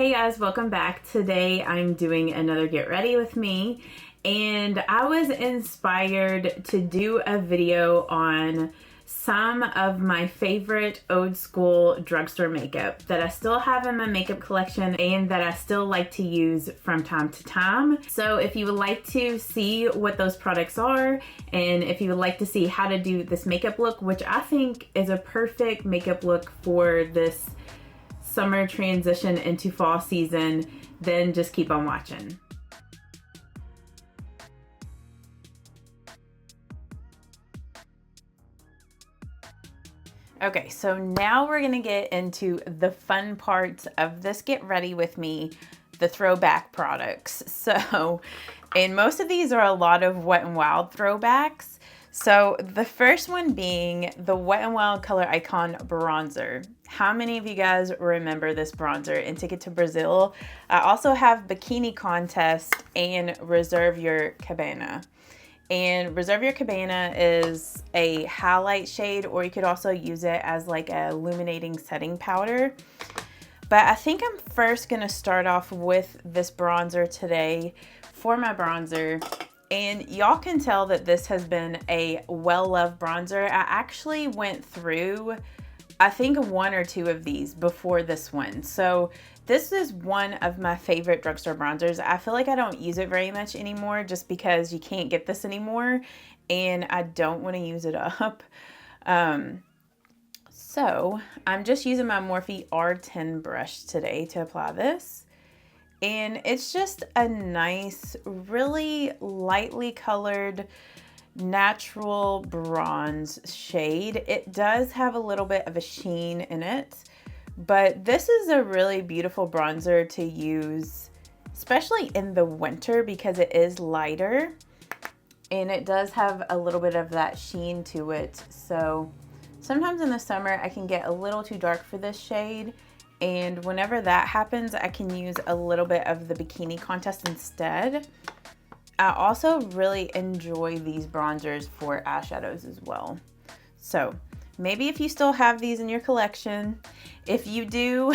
Hey guys, welcome back. Today I'm doing another get ready with me, and I was inspired to do a video on some of my favorite old school drugstore makeup that I still have in my makeup collection and that I still like to use from time to time. So if you would like to see what those products are, and if you would like to see how to do this makeup look, which I think is a perfect makeup look for this summer transition into fall season, then just keep on watching. Okay, so now we're gonna get into the fun parts of this get ready with me, the throwback products. So, and most of these are a lot of Wet n Wild throwbacks. So the first one being the Wet n Wild Coloricon bronzer. How many of you guys remember this bronzer and Ticket to Brazil? I also have Bikini Contest and Reserve Your Cabana. And Reserve Your Cabana is a highlight shade, or you could also use it as like a illuminating setting powder. But I think I'm first gonna start off with this bronzer today for my bronzer. And y'all can tell that this has been a well-loved bronzer. I actually went through, I think, one or two of these before this one. So this is one of my favorite drugstore bronzers. I feel like I don't use it very much anymore just because you can't get this anymore and I don't want to use it up. So I'm just using my Morphe R10 brush today to apply this. And it's just a nice, really lightly colored, natural bronze shade. It does have a little bit of a sheen in it, but this is a really beautiful bronzer to use, especially in the winter because it is lighter and it does have a little bit of that sheen to it. So sometimes in the summer I can get a little too dark for this shade. And whenever that happens, I can use a little bit of the Bikini Contest instead. I also really enjoy these bronzers for eyeshadows as well. So maybe if you still have these in your collection, if you do,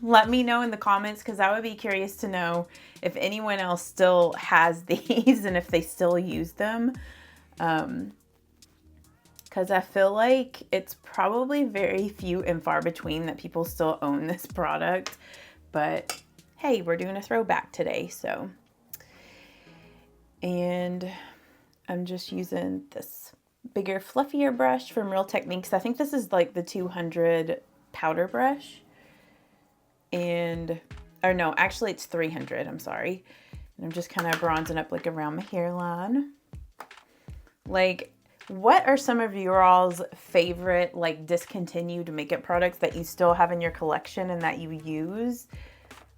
let me know in the comments because I would be curious to know if anyone else still has these and if they still use them. Because I feel like it's probably very few and far between that people still own this product. But hey, we're doing a throwback today, so. And I'm just using this bigger, fluffier brush from Real Techniques. I think this is like the 200 powder brush. And, or no, actually it's 300, I'm sorry. And I'm just kind of bronzing up like around my hairline. Like, what are some of your all's favorite like discontinued makeup products that you still have in your collection and that you use?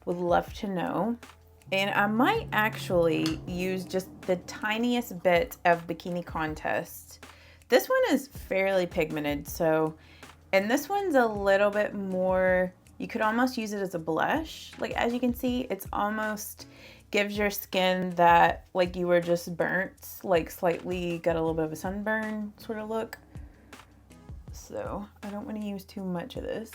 Would love to know. And I might actually use just the tiniest bit of Bikini Contest. This one is fairly pigmented, so, and this one's a little bit more, you could almost use it as a blush. Like as you can see, it's almost gives your skin that like you were just burnt, like slightly got a little bit of a sunburn sort of look. So I don't want to use too much of this.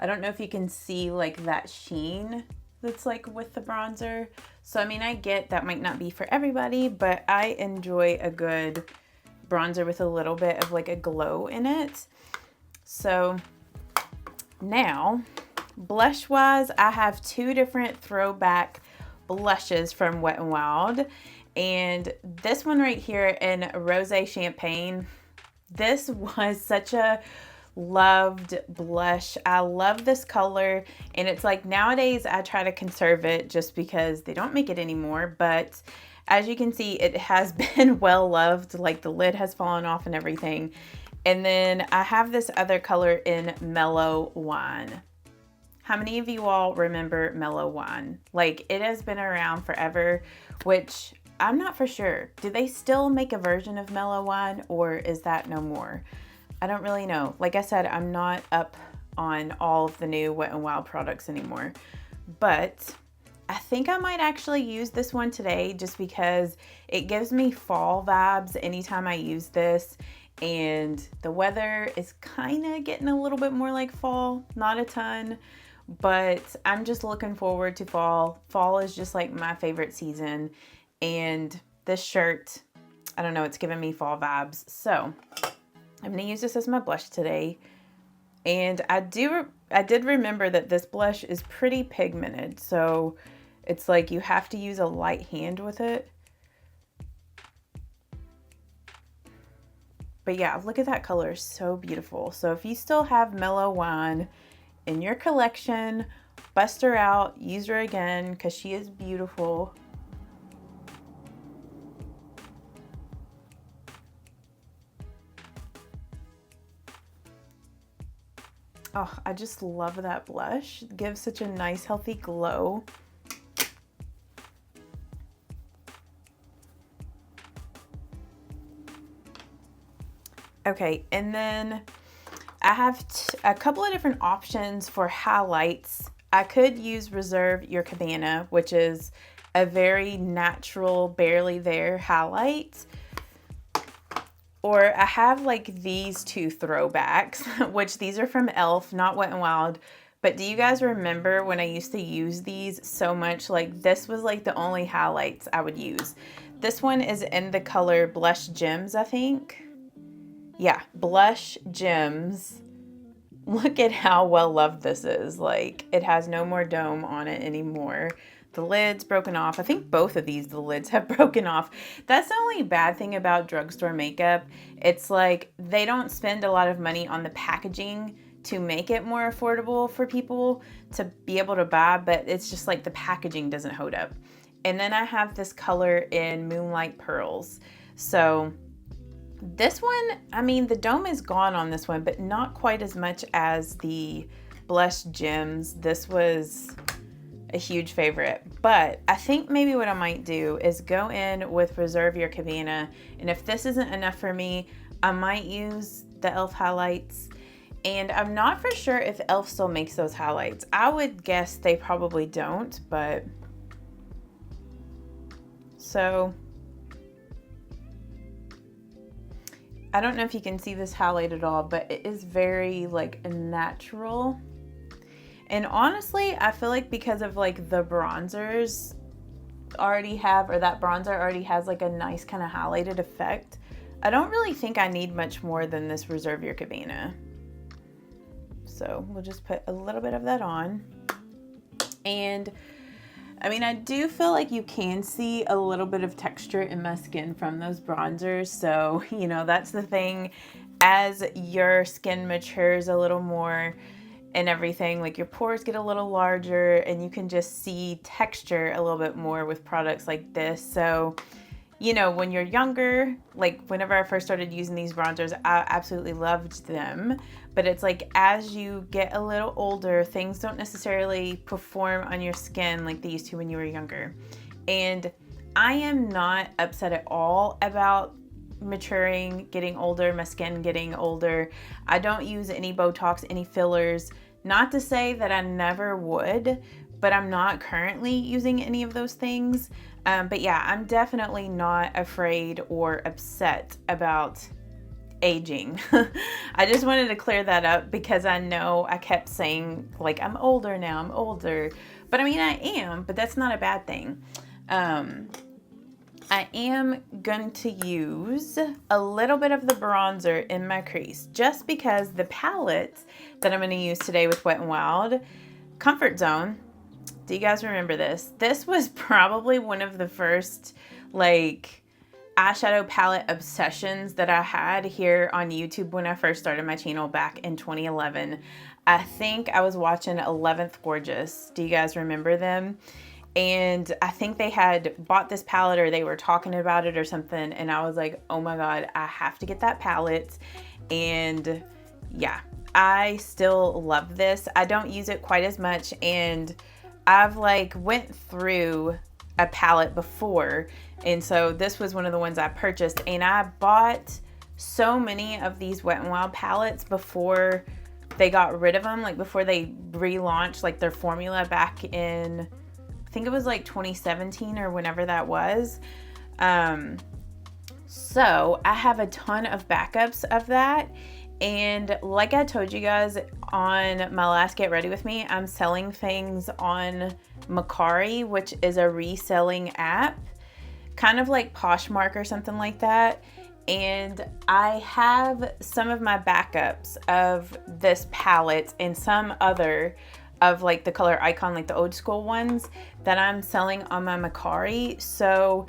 I don't know if you can see like that sheen that's like with the bronzer. So I mean, I get that might not be for everybody, but I enjoy a good bronzer with a little bit of like a glow in it. So now blush wise, I have two different throwback blushes from Wet n Wild, and this one right here in Rosé Champagne, this was such a loved blush. I love this color, and it's like nowadays I try to conserve it just because they don't make it anymore, but as you can see, it has been well loved, like the lid has fallen off and everything. And then I have this other color in Mellow Wine. How many of you all remember Mellow Wine? Like it has been around forever, which I'm not for sure. Do they still make a version of Mellow Wine or is that no more? I don't really know. Like I said, I'm not up on all of the new Wet n Wild products anymore, but I think I might actually use this one today just because it gives me fall vibes anytime I use this. And the weather is kind of getting a little bit more like fall, not a ton, but I'm just looking forward to fall. Fall is just like my favorite season. And this shirt, I don't know, it's giving me fall vibes. So I'm going to use this as my blush today. And I did remember that this blush is pretty pigmented. So it's like you have to use a light hand with it. But yeah, look at that color, so beautiful. So if you still have Mellow Wine in your collection, bust her out, use her again, because she is beautiful. Oh, I just love that blush. It gives such a nice, healthy glow. Okay, and then I have a couple of different options for highlights. I could use Reserve Your Cabana, which is a very natural, barely there highlight. Or I have like these two throwbacks, which these are from e.l.f., not Wet n Wild. But do you guys remember when I used to use these so much? Like this was like the only highlights I would use. This one is in the color Blush Gems, I think. Yeah, Blush Gems. Look at how well loved this is. Like, it has no more dome on it anymore. The lid's broken off. I think both of these, the lids have broken off. That's the only bad thing about drugstore makeup. It's like they don't spend a lot of money on the packaging to make it more affordable for people to be able to buy, but it's just like the packaging doesn't hold up. And then I have this color in Moonlight Pearls. So this one, I mean, the dome is gone on this one, but not quite as much as the Blush Gems. This was a huge favorite, but I think maybe what I might do is go in with Reserve Your Cabana, and if this isn't enough for me, I might use the e.l.f. highlights. And I'm not for sure if e.l.f. still makes those highlights. I would guess they probably don't, but so I don't know if you can see this highlight at all, but it is very like natural. And honestly, I feel like because of like the bronzers already have, or that bronzer already has like a nice kind of highlighted effect, I don't really think I need much more than this Reserve Your Cabana. So we'll just put a little bit of that on. And I mean, I do feel like you can see a little bit of texture in my skin from those bronzers. So, you know, that's the thing. As your skin matures a little more and everything, like your pores get a little larger and you can just see texture a little bit more with products like this. So, you know, when you're younger, like whenever I first started using these bronzers, I absolutely loved them. But it's like as you get a little older, things don't necessarily perform on your skin like they used to when you were younger. And I am not upset at all about maturing, getting older, my skin getting older. I don't use any Botox, any fillers. Not to say that I never would, but I'm not currently using any of those things. But yeah, I'm definitely not afraid or upset about aging. I just wanted to clear that up because I know I kept saying like I'm older now, I'm older. But I mean, I am, but that's not a bad thing. I am going to use a little bit of the bronzer in my crease just because the palette that I'm going to use today with Wet n Wild, Comfort Zone. Do you guys remember this? This was probably one of the first like eyeshadow palette obsessions that I had here on YouTube when I first started my channel back in 2011. I think I was watching 11th Gorgeous. Do you guys remember them? And I think they had bought this palette or they were talking about it or something. And I was like, oh my God, I have to get that palette. And yeah, I still love this. I don't use it quite as much. And I've like went through a palette before. And so this was one of the ones I purchased. And I bought so many of these Wet n Wild palettes before they got rid of them. Like before they relaunched like their formula back in, I think it was like 2017 or whenever that was. So I have a ton of backups of that. And like I told you guys on my last Get Ready With Me, I'm selling things on Mercari, which is a reselling app, kind of like Poshmark or something like that. And I have some of my backups of this palette and some other of like the Coloricon, like the old school ones that I'm selling on my Mercari. So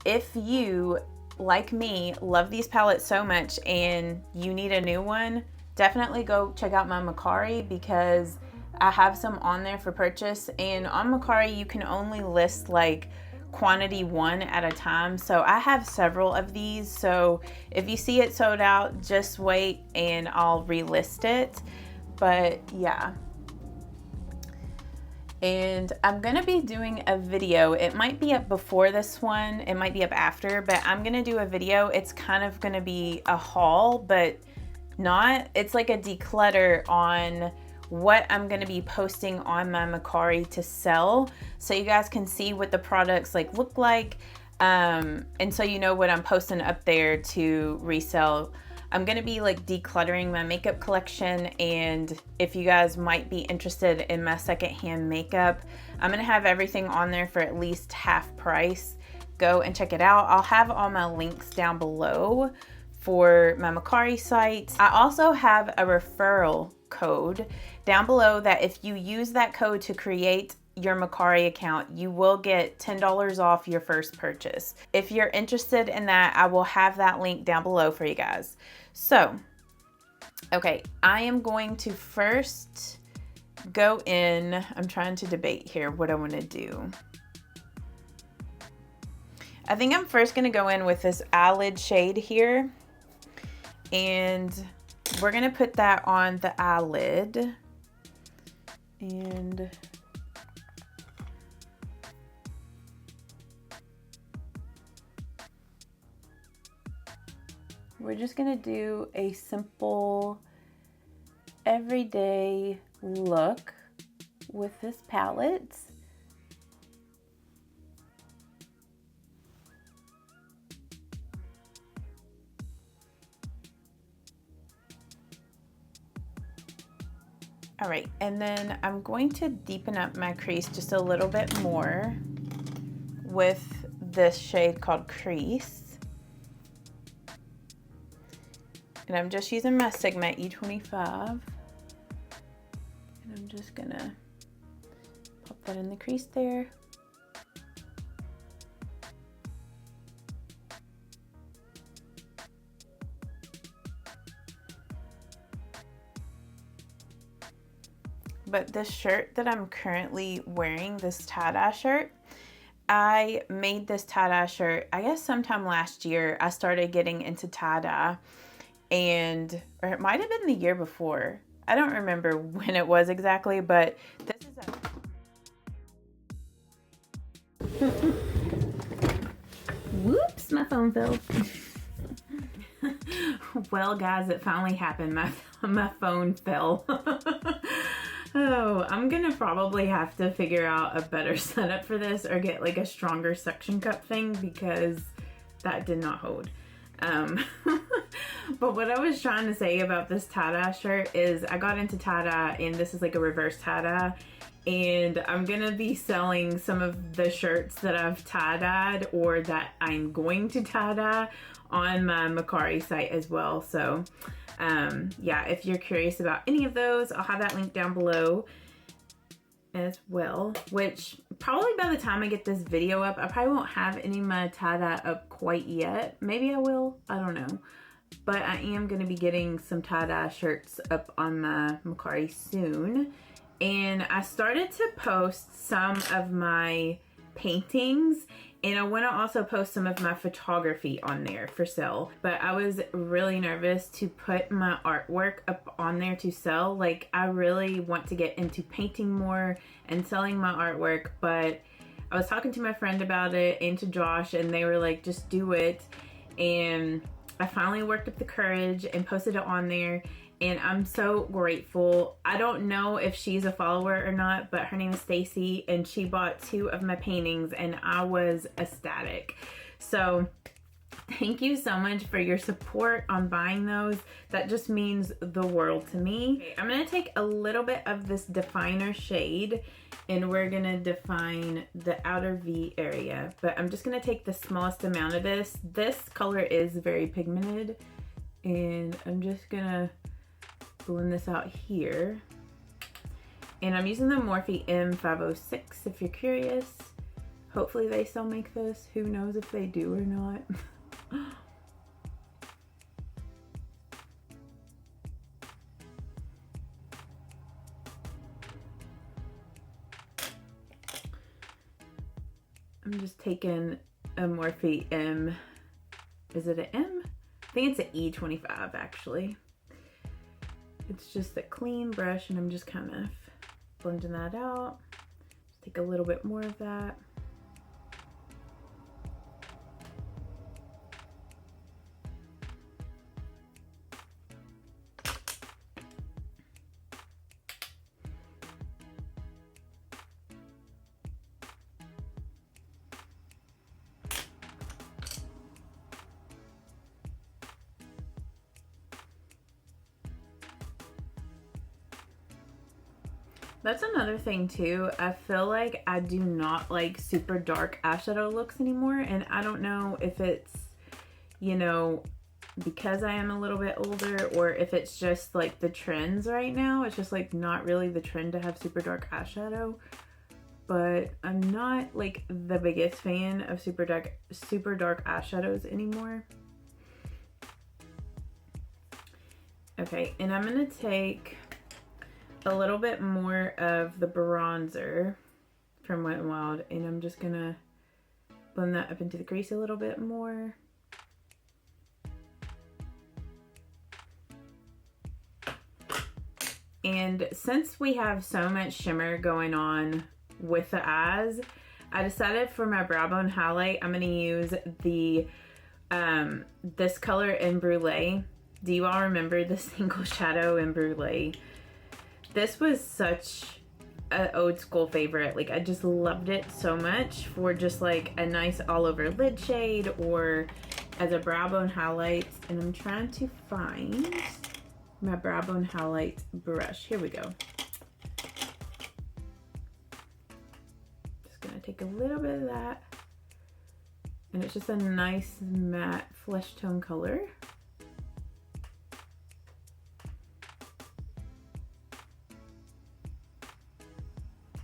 if you, like me, love these palettes so much and you need a new one, definitely go check out my Mercari, because I have some on there for purchase. And on Mercari, you can only list like quantity one at a time. So I have several of these. So if you see it sold out, just wait and I'll relist it. But yeah. And I'm gonna be doing a video. It might be up before this one, it might be up after, but I'm gonna do a video. It's kind of gonna be a haul, but not. It's like a declutter on what I'm gonna be posting on my Mercari to sell, so you guys can see what the products like look like, and so you know what I'm posting up there to resell. I'm gonna be like decluttering my makeup collection, and if you guys might be interested in my secondhand makeup, I'm gonna have everything on there for at least half price. Go and check it out. I'll have all my links down below for my Mercari site. I also have a referral code down below that if you use that code to create your Mercari account, you will get $10 off your first purchase. If you're interested in that, I will have that link down below for you guys. So, okay, I am going to first go in. I'm trying to debate here what I want to do. I think I'm first going to go in with this eyelid shade here, and we're going to put that on the eyelid. And we're just gonna do a simple everyday look with this palette. All right, and then I'm going to deepen up my crease just a little bit more with this shade called Crease. And I'm just using my Sigma E25. And I'm just gonna pop that in the crease there. But this shirt that I'm currently wearing, this tie-dye shirt, I made this tie-dye shirt, I guess sometime last year. I started getting into tie-dye, or it might have been the year before. I don't remember when it was exactly, but this is a... Whoops, my phone fell. Well, guys, it finally happened. My phone fell. Oh, I'm gonna probably have to figure out a better setup for this, or get like a stronger suction cup thing, because that did not hold. But what I was trying to say about this tie-dye shirt is I got into tie-dye, and this is like a reverse tie-dye, and I'm gonna be selling some of the shirts that I've tie-dyed or that I'm going to tie-dye on my Mercari site as well. So yeah, if you're curious about any of those, I'll have that link down below as well, which probably by the time I get this video up, I probably won't have any of my tie-dye up quite yet. Maybe I will, I don't know. But I am going to be getting some tie-dye shirts up on my Mercari soon. And I started to post some of my paintings, and I want to also post some of my photography on there for sale. But I was really nervous to put my artwork up on there to sell. Like, I really want to get into painting more and selling my artwork, but I was talking to my friend about it and to Josh, and they were like, just do it. And I finally worked up the courage and posted it on there. and I'm so grateful. I don't know if she's a follower or not, but her name is Stacy, and she bought 2 of my paintings, and I was ecstatic. So thank you so much for your support on buying those. That just means the world to me. Okay, I'm gonna take a little bit of this definer shade, and we're gonna define the outer V area, but I'm just gonna take the smallest amount of this. This color is very pigmented, and I'm just gonna blend this out here. And I'm using the Morphe M506 if you're curious. Hopefully they still make this. Who knows if they do or not. I'm just taking a Morphe M, is it an M? I think it's an E25 actually. It's just a clean brush, and I'm just kind of blending that out. Just take a little bit more of that. That's another thing too. I feel like I do not like super dark eyeshadow looks anymore, and I don't know if it's, you know, because I am a little bit older, or if it's just like the trends right now. It's just like not really the trend to have super dark eyeshadow, but I'm not like the biggest fan of super dark eyeshadows anymore. Okay, and I'm gonna take a little bit more of the bronzer from Wet n Wild, and I'm just gonna blend that up into the crease a little bit more. And since we have so much shimmer going on with the eyes, I decided for my brow bone highlight, I'm gonna use the this color in Brulee. Do you all remember the single shadow in Brulee? This was such an old school favorite. Like, I just loved it so much for just like a nice all over lid shade or as a brow bone highlight. And I'm trying to find my brow bone highlight brush. Here we go. Just gonna take a little bit of that. And it's just a nice matte flesh tone color.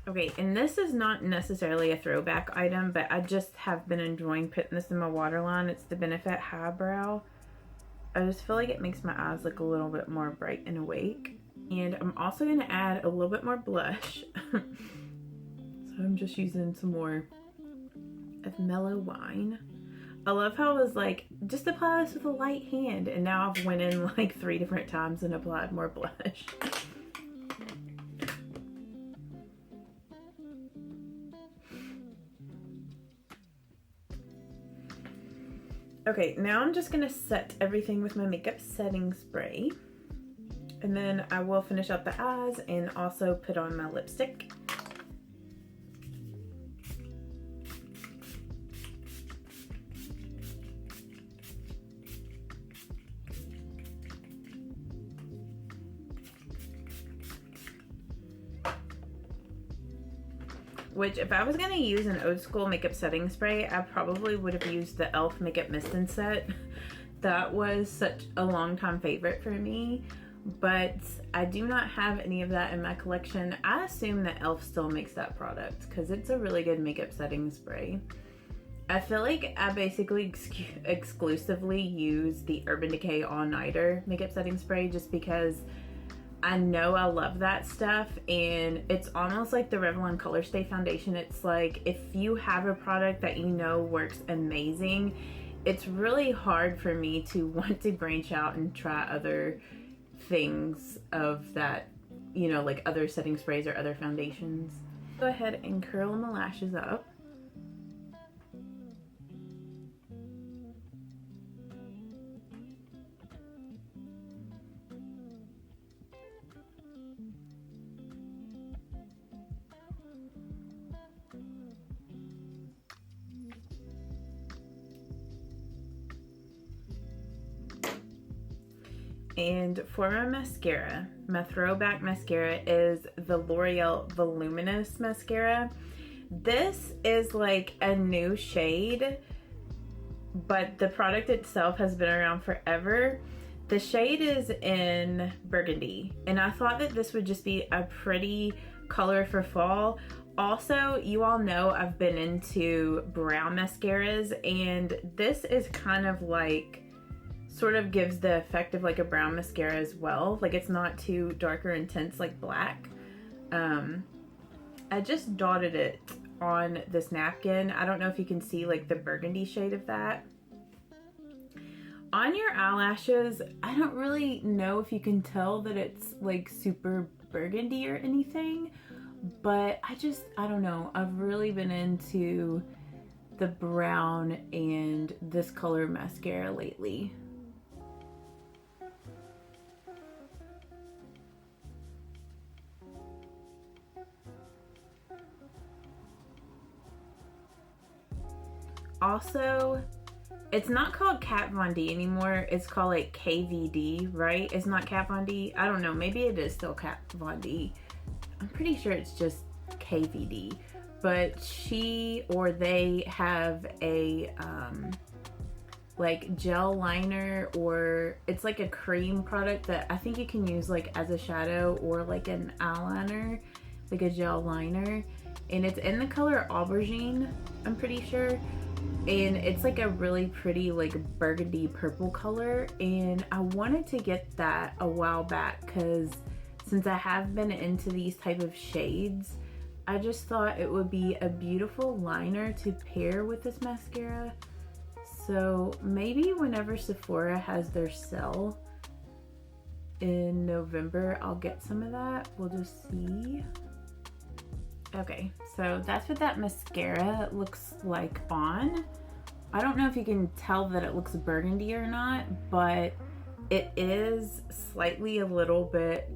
Okay, and this is not necessarily a throwback item, but I just have been enjoying putting this in my waterline. It's the Benefit Highbrow. I just feel like it makes my eyes look a little bit more bright and awake. And I'm also going to add a little bit more blush. So I'm just using some more of Mellow Wine. I love how I was like, just apply this with a light hand, and now I've went in like 3 different times and applied more blush. Okay, now I'm just gonna set everything with my makeup setting spray. And then I will finish up the eyes and also put on my lipstick. Which, if I was gonna use an old school makeup setting spray, I probably would have used the e.l.f. Makeup Mist and Set. That was such a long time favorite for me, but I do not have any of that in my collection. I assume that e.l.f. still makes that product because it's a really good makeup setting spray. I feel like I basically exclusively use the Urban Decay All Nighter makeup setting spray just because I know I love that stuff, and it's almost like the Revlon Color Stay Foundation. It's like, if you have a product that you know works amazing, it's really hard for me to want to branch out and try other things of that, you know, like other setting sprays or other foundations. Go ahead and curl my lashes up. And for my mascara, my Throwback mascara is the L'Oreal Voluminous Mascara. This is like a new shade, but the product itself has been around forever. The shade is in Burgundy, and I thought that this would just be a pretty color for fall. Also, you all know I've been into brown mascaras, and this is kind of like, sort of gives the effect of like a brown mascara as well. Like, it's not too dark or intense like black. I just dotted it on this napkin. I don't know if you can see like the burgundy shade of that. On your eyelashes, I don't really know if you can tell that it's like super burgundy or anything, but I don't know. I've really been into the brown and this color mascara lately. Also, it's not called Kat Von D anymore. It's called like KVD, right? It's not Kat Von D. I don't know. Maybe it is still Kat Von D. I'm pretty sure it's just KVD. But she or they have a like gel liner, or it's like a cream product that I think you can use like as a shadow or like an eyeliner, like a gel liner. And it's in the color aubergine, I'm pretty sure. And it's like a really pretty like burgundy purple color, and I wanted to get that a while back because since I have been into these type of shades, I just thought it would be a beautiful liner to pair with this mascara. So maybe whenever Sephora has their sale in November, I'll get some of that. We'll just see. Okay, so that's what that mascara looks like on. I don't know if you can tell that it looks burgundy or not, but it is slightly a little bit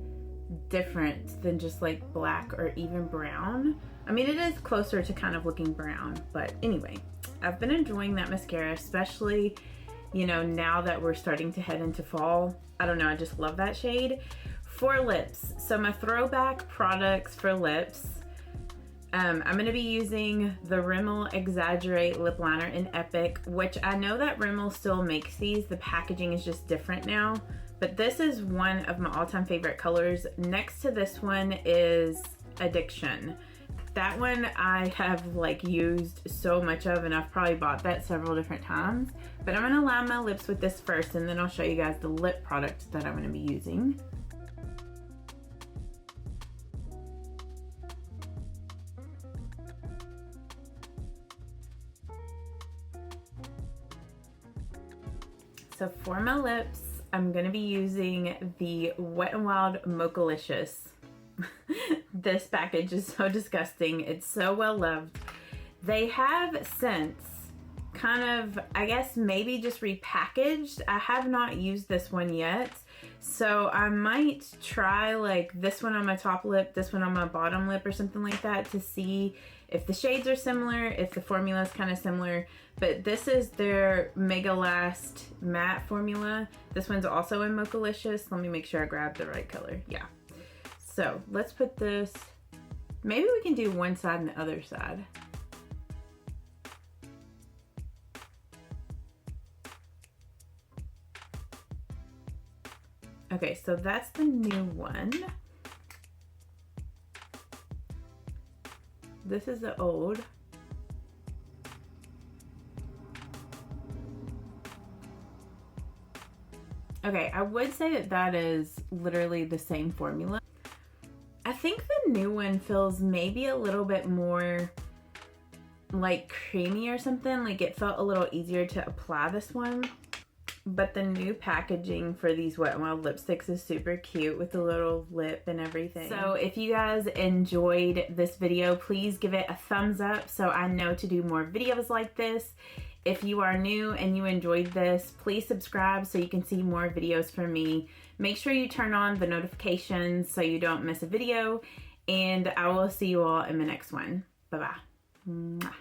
different than just like black or even brown. I mean, it is closer to kind of looking brown, but anyway, I've been enjoying that mascara, especially, you know, now that we're starting to head into fall. I don't know, I just love that shade. For lips, so my Throwback products for lips, I'm going to be using the Rimmel Exaggerate Lip Liner in Epic, which I know that Rimmel still makes these. The packaging is just different now, but this is one of my all-time favorite colors. Next to this one is Addiction. That one I have like used so much of, and I've probably bought that several different times. But I'm going to line my lips with this first, and then I'll show you guys the lip product that I'm going to be using. So for my lips, I'm gonna be using the Wet n Wild Mochalicious. This package is so disgusting. It's so well loved. They have since kind of, I guess maybe just repackaged. I have not used this one yet. So I might try like this one on my top lip, this one on my bottom lip or something like that to see if the shades are similar, if the formula is kind of similar. But this is their Mega Last Matte formula. This one's also in Mochalicious. Let me make sure I grab the right color. Yeah. So let's put this, maybe we can do one side and the other side. Okay, so that's the new one. This is the old. Okay, I would say that that is literally the same formula. I think the new one feels maybe a little bit more like creamy or something. Like it felt a little easier to apply this one. But the new packaging for these Wet n Wild lipsticks is super cute with the little lip and everything. So if you guys enjoyed this video, please give it a thumbs up so I know to do more videos like this. If you are new and you enjoyed this, please subscribe so you can see more videos from me. Make sure you turn on the notifications so you don't miss a video, and I will see you all in the next one. Bye-bye.